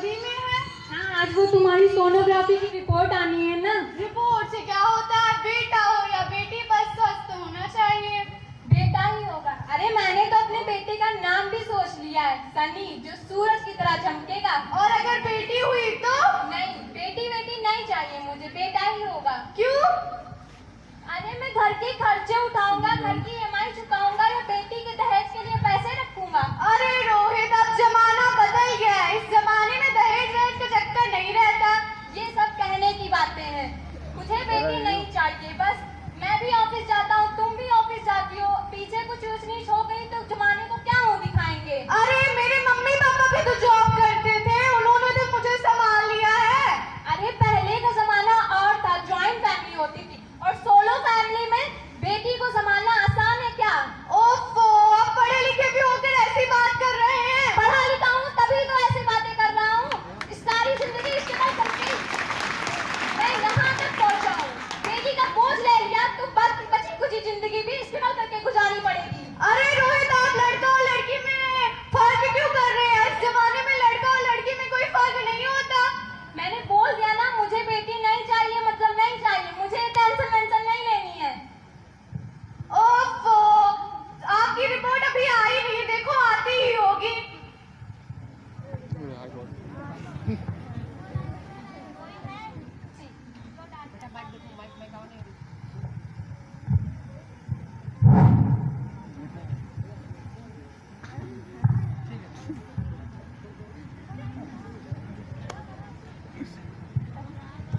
जल्दी में है। हाँ, आज वो तुम्हारी सोनोग्राफी की रिपोर्ट आनी है ना। रिपोर्ट से क्या होता है, बेटा हो या बेटी बस स्वस्थ होना चाहिए। बेटा ही होगा। अरे मैंने तो अपने बेटे का नाम भी सोच लिया है, सनी, जो सूरज की तरह चमकेगा। और अगर बेटी हुई तो? नहीं, बेटी नहीं चाहिए मुझे, बेटा ही होगा। क्यों? अरे मैं घर के खर्चे उठाऊंगा, घर की EMI चुकाऊंगा या बेटी के दहेज के लिए पैसे रखूंगा। अरे रोहित, अब जमाना बदल गया है। इस जमाने में दहेज वहेज का चक्कर नहीं रहता। ये सब कहने की बातें हैं। मुझे बेटी नहीं चाहिए, बस मैं भी ऑफिस जाता हूँ, तुम भी ऑफिस जाती हो, पीछे कुछ ऊंच नीच हो गई तो जमाने को क्या मुंह दिखाएंगे। अरे मेरे मम्मी पापा भी तो जॉब करते थे, उन्होंने तो मुझे संभाल लिया है। अरे पहले का जमाना और था, जॉइंट फैमिली होती थी, और सोलो फैमिली में बेटी को संभालना आसान है क्या? ओफो, आप पढ़े लिखे भी होकर ऐसी बात कर रहे हैं। पढ़ा लिखा हूँ तभी तो ऐसी बातें कर रहा हूँ। सारी जिंदगी इस्तेमाल करके मैं यहाँ तक पहुँचा हूँ। बेटी का बोझ ले लिया तो बची कुछ जिंदगी भी इस्तेमाल करके गुजारनी पड़ेगी। अरे रोहित, आप लड़का और लड़की में फर्क क्यों कर रहे हैं? इस जमाने में लड़का और लड़की में कोई फर्क नहीं होता। मैंने बोल दिया ना, मुझे बेटी नहीं चाहिए मतलब नहीं चाहिए, मुझे टेंशन वेंशन नहीं लेनी है। ओफो, आपकी रिपोर्ट अभी आई नहीं, देखो आती ही होगी।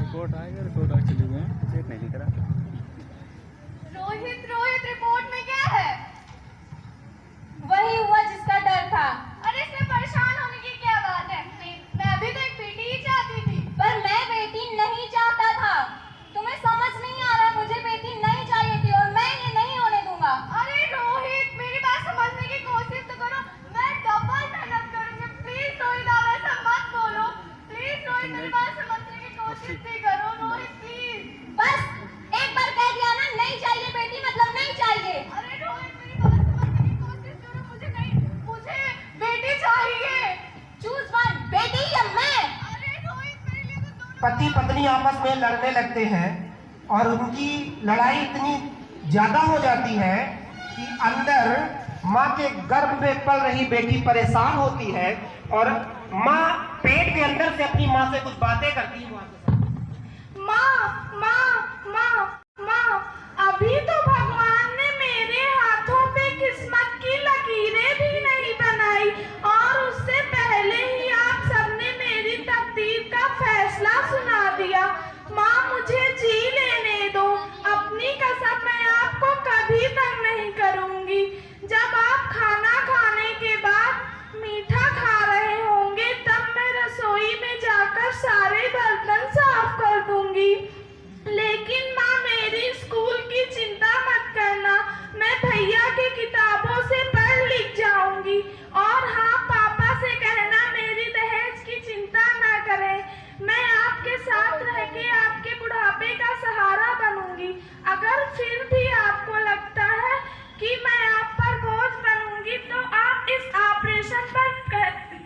रिपोर्ट आएगा, रिपोर्ट आज चले गए, चेक नहीं दिख रहा। रोहित, रिपोर्ट में क्या है? वही हुआ जिसका डर था। अरे इसमें परेशान होने की क्या बात है? मैं भी तो एक बेटी ही चाहती थी। पर मैं बेटी नहीं चाहता था। तुम्हें समझ नहीं आ रहा, मुझे बेटी नहीं चाहिए थी और मैं ये नहीं होने दूंगा। अरे रोहित, मेरी बात समझने की कोशिश तो करो। मैं डबल मेहनत करूंगी। प्लीज रोहित, आप ऐसा मत बोलो। प्लीज रोहित, मेरी बात समझने की कोशिश भी करो। रोहित प्लीज। बस एक बार कह दिया ना, नहीं चाहिए बेटी मतलब नहीं चाहिए। अरे रोहित, मेरी बात समझने की कोशिश करो। मुझे बेटी चाहिए। चूज वन, बेटी या मैं। अरे रोहित, मेरे लिए तो दोनों। पति पत्नी आपस में लड़ने लगते हैं और उनकी लड़ाई इतनी ज्यादा हो जाती है कि अंदर माँ के गर्भ में पल रही बेटी परेशान होती है और माँ पेट के अंदर से अपनी माँ से कुछ बातें करती है। माँ, अभी तो भगवान ने मेरे हाथों पे किस्मत की लकीरें भी नहीं बनाई और उससे पहले ही आप सबने मेरी तकदीर का फैसला सुना दिया। माँ, मुझे जी लेने दो। अपनी कसम मैं आपको कभी तंग नहीं करूंगी। जब आप खाना खाने के बाद मीठा खा रहे होंगे तब मैं रसोई में जाकर सारे बर्तन साफ कर दूंगी। लेकिन माँ, मेरी स्कूल की चिंता मत करना, मैं भैया की किताबों से पढ़ लिख जाऊंगी। और हाँ, पापा से कहना मेरी दहेज की चिंता न करें। मैं आपके साथ रह के आपके बुढ़ापे का सहारा बनूंगी। अगर फिर भी आपको लगता है कि मैं आप पर बोझ बनूंगी तो आप इस ऑपरेशन पर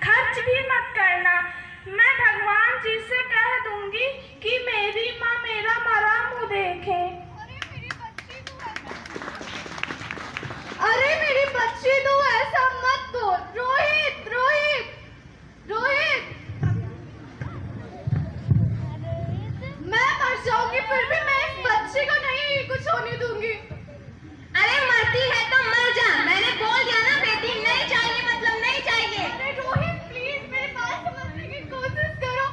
खर्च भी मत करना। मैं भगवान जी से कह दूंगी कि मेरी माँ मेरा मरा मुँह देखे। अरे मेरी बच्ची, तू ऐसा मत बोल। रोहित, मैं मर जाऊंगी फिर भी मैं इस बच्ची को नहीं कुछ होने दूंगी। अरे मरती है तो मर जा, मैंने बोल दिया ना, बेटी नहीं चाहिए मतलब नहीं चाहिए। अरे रोहित प्लीज, मेरी बात समझने की कोशिश करो।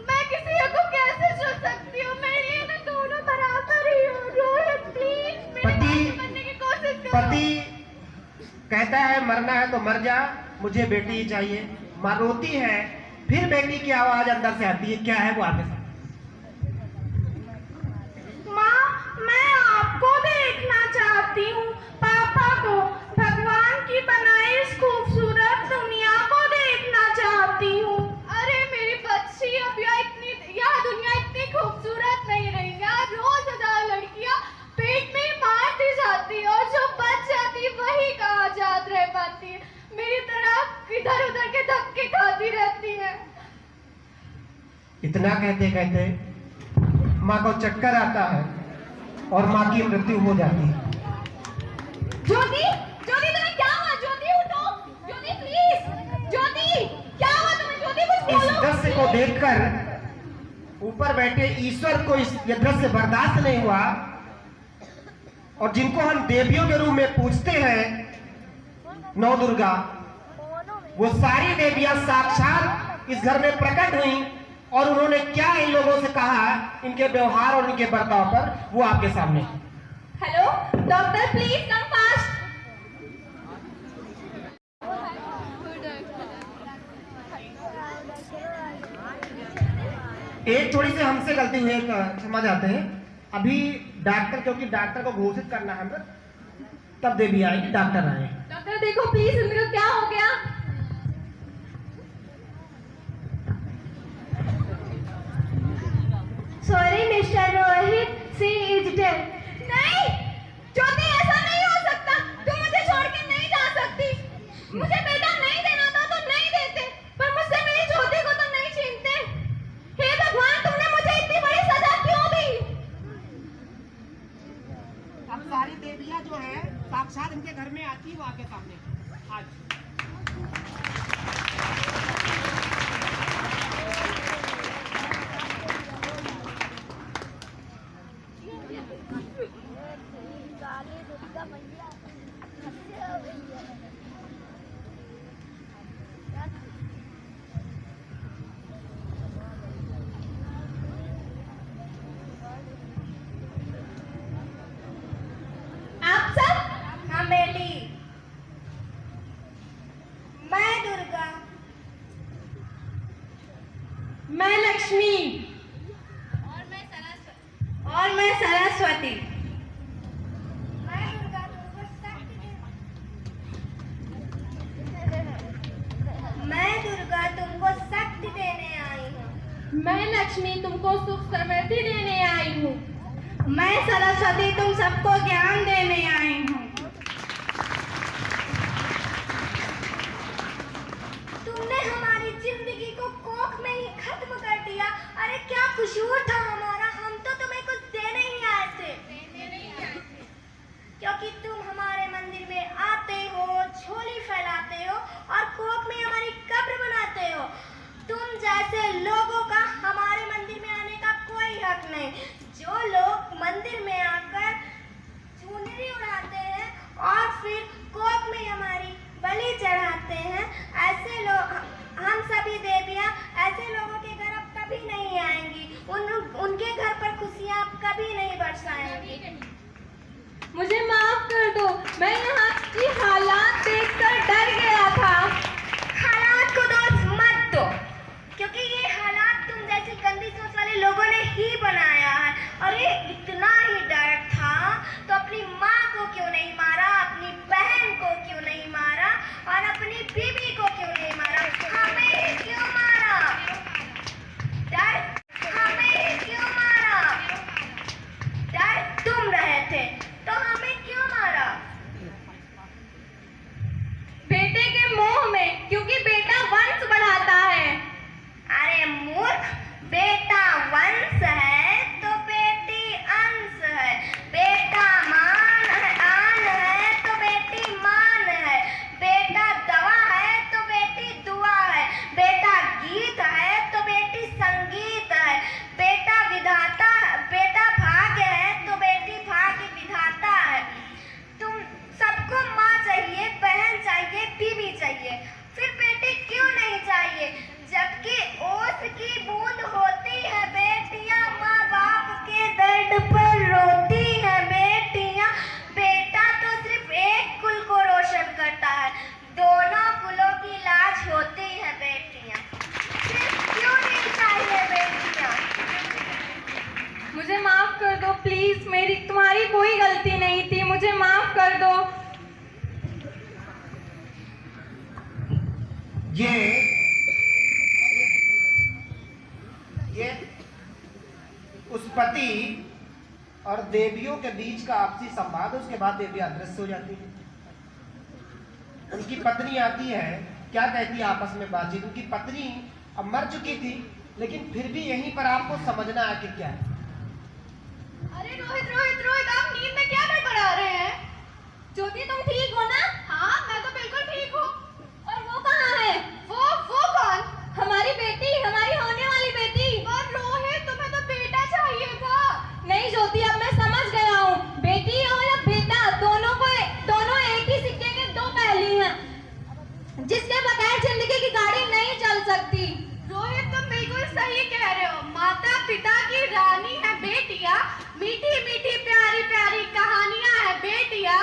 मैं किसी को कैसे चुन सकती हूँ? मेरे लिए तो दोनों बराबर ही हो। रोहित प्लीज, मेरी बात समझने की कोशिश करो। पति कहता है मरना है तो मर जा, मुझे बेटी ही चाहिए। माँ रोती है, फिर बेटी की आवाज अंदर से आती है, क्या है वो आपके साथ? माँ, मैं आपको देखना चाहती हूँ, पापा को, भगवान की बनाई इस खूबसूरत दुनिया को देखना चाहती हूँ। अरे मेरी बच्ची, अब यह दुनिया इतनी खूबसूरत नहीं रही। यहाँ रोज हजार लड़कियाँ पेट में मारती जाती है और जो बच जाती है वही कहाँ आजाद रह पाती है। मेरी तरह इधर उधर के धक्के खाती रहती है। इतना कहते कहते माँ को चक्कर आता है और माँ की मृत्यु हो जाती है। ज्योति, ज्योति तुम्हें क्या हुआ? ज्योति उठो, ज्योति प्लीज, ज्योति क्या हुआ तुम्हें? ज्योति कुछ इस बोलो। दृश्य को देखकर ऊपर बैठे ईश्वर को ये दृश्य बर्दाश्त नहीं हुआ, और जिनको हम देवियों के रूप में पूजते हैं, नौ दुर्गा, वो सारी देवियां साक्षात इस घर में प्रकट हुई, और उन्होंने क्या इन लोगों से कहा, इनके व्यवहार और इनके बर्ताव पर, वो आपके सामने। Hello doctor, please come fast. एक थोड़ी सी हमसे गलती हुई है, क्षमा चाहते हैं। अभी डॉक्टर, क्योंकि डॉक्टर को घोषित करना है हमें, तब देवी आएगी, डॉक्टर आए। डॉक्टर देखो प्लीज, इनको क्या हो गया? Sorry mister Rohit, she is dead. नहीं ज्योति, ऐसा नहीं हो सकता। तुम मुझे छोड़ के नहीं जा सकती। मुझे बेटा नहीं देना था तो नहीं देते, पर मुझसे मेरी ज्योति को तो नहीं छीनते। हे भगवान, तुमने मुझे इतनी बड़ी सजा क्यों दी? अब सारी देवियां जो है साक्षात इनके घर में आती है, वो आपके सामने आज। आप सब? हाँ बेटी, मैं दुर्गा, मैं लक्ष्मी और मैं सरस्वती। मैं दुर्गा तुमको शक्ति देने आई हूँ। मैं लक्ष्मी तुमको सुख समृद्धि देने आई हूँ। मैं सरस्वती तुम सबको ज्ञान देने आई हूँ। तुमने हमारी जिंदगी को कोख में ही खत्म कर दिया। अरे क्या कसूर था हमारा? हम तो तुम्हें कुछ देने ही आए थे, क्योंकि तुम हमारे मंदिर में आते हो, झोली फैलाते हो और कोख में हमारी कब्र बनाते हो। तुम जैसे लोगों का हमारे मंदिर में आने का कोई हक नहीं। जो लोग मंदिर में आकर चुनरी उड़ाते हैं और फिर कोख में हमारी बलि चढ़ाते हैं, ऐसे लोग, हम सभी देवियां ऐसे लोगों के घर अब कभी नहीं आएंगी। उनके घर पर खुशियां अब कभी नहीं बरसाएंगी। मुझे माफ कर दो, मैं यहाँ की हालात देखकर डर गया था। हालात को दोष मत दो, क्योंकि ये हालात तुम जैसी गंदी सोच वाले लोगों ने ही बनाया है। अरे इतना ही डर था तो अपनी माँ को क्यों नहीं मारा, अपनी बहन को क्यों नहीं मारा और अपनी बीवी को क्यों नहीं मारा? हमें ही क्यों मारा? डर हमें ही क्यों मारा? डर तुम रहे थे तो हमें क्यों मारा? बेटे के मोह में, क्योंकि बेटा वंश बढ़ाता है। अरे मूर्ख, बेटा वंश है तो बेटी अंश है। बेटा मान है, आन है तो बेटी मान है। बेटा दवा है तो बेटी दुआ है। बेटा गीत है तो बेटी संगीत है। बेटा विधाता, बेटा भाग्य है तो बेटी भाग्य विधाता है। तुम सबको माँ चाहिए, बहन चाहिए, बीवी चाहिए, फिर बेटी क्यों नहीं चाहिए? जबकि ओस की बूंद होती है बेटियां, माँ बाप के दर्द पर रोती है बेटियां। बेटा तो सिर्फ एक कुल को रोशन करता है, दोनों कुलों की लाज होती है बेटियां। फिर क्यों नहीं चाहिए बेटियां? मुझे माफ कर दो प्लीज, मेरी तुम्हारी कोई गलती नहीं थी, मुझे माफ कर दो। ये उस पति और देवियों के बीच का आपसी संवाद, उसके बाद देवी अदृश्य हो जाती है। उनकी पत्नी आती है, क्या कहती है आपस में बातचीत। उनकी पत्नी अब मर चुकी थी, लेकिन फिर भी यहीं पर आपको समझना आखिर क्या है। अरे रोहित रोहित रोहित, आप नींद में क्या बड़बड़ा रहे हैं? ज्योति तुम ठीक हो ना? हाँ मैं तो बिल्कुल ठीक हूँ। और वो कहाँ है? वो कौन? हमारी बेटी, हमारी होने वाली बेटी। और रोहित तुम्हें तो बेटा चाहिए था। नहीं ज्योति, अब मैं समझ गया हूँ, बेटी और या बेटा दोनों एक ही सिक्के के दो पहलू हैं, जिसके बगैर जिंदगी की गाड़ी नहीं चल सकती। रोहित तुम बिल्कुल सही कह रहे हो। माता पिता की रानी है बेटियां, मीठी मीठी प्यारी प्यारी कहानियां है बेटियां,